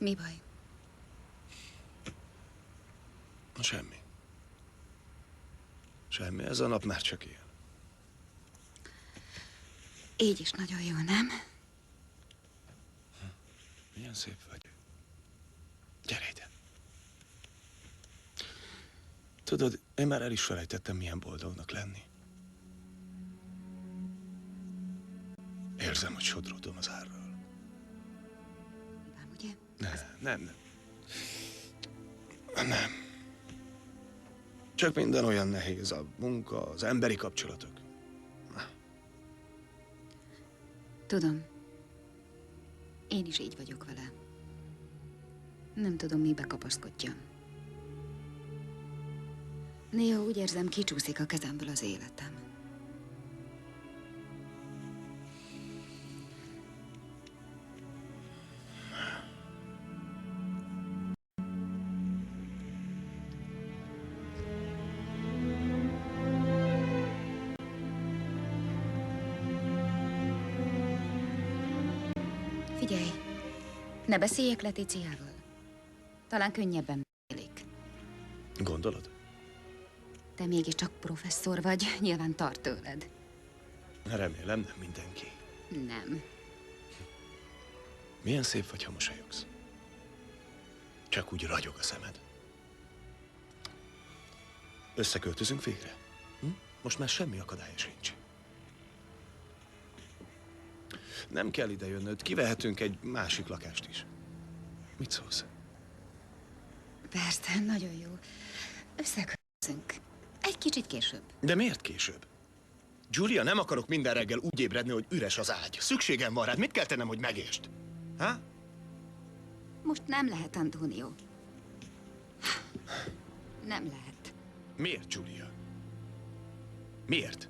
Mi baj? Semmi. Semmi, ez a nap már csak ilyen. Így is nagyon jó, nem? Milyen szép vagy. Gyere ide. Tudod, én már el is felejtettem, milyen boldognak lenni. Érzem, hogy sodródom az árral. Nem, ugye? Nem. Csak minden olyan nehéz, a munka, az emberi kapcsolatok. Tudom. Én is így vagyok vele. Nem tudom, mibe kapaszkodjam. Néha úgy érzem, kicsúszik a kezemből az életem. Figyelj, ne beszéljek Leticiával. Talán könnyebben beszélik. Gondolod? Te mégiscsak professzor vagy, nyilván tart tőled. Remélem, nem mindenki. Nem. Milyen szép vagy, ha mosolyogsz. Csak úgy ragyog a szemed. Összeköltözünk végre? Hm? Most már semmi akadálya sincs. Nem kell ide jönnöd, kivehetünk egy másik lakást is. Mit szólsz? Persze, nagyon jó. Összeköltözünk. Egy kicsit később. De miért később? Giulia, nem akarok minden reggel úgy ébredni, hogy üres az ágy. Szükségem van rád. Mit kell tennem, hogy megértsd? Ha? Most nem lehet, Antonio. Nem lehet. Miért, Giulia? Miért?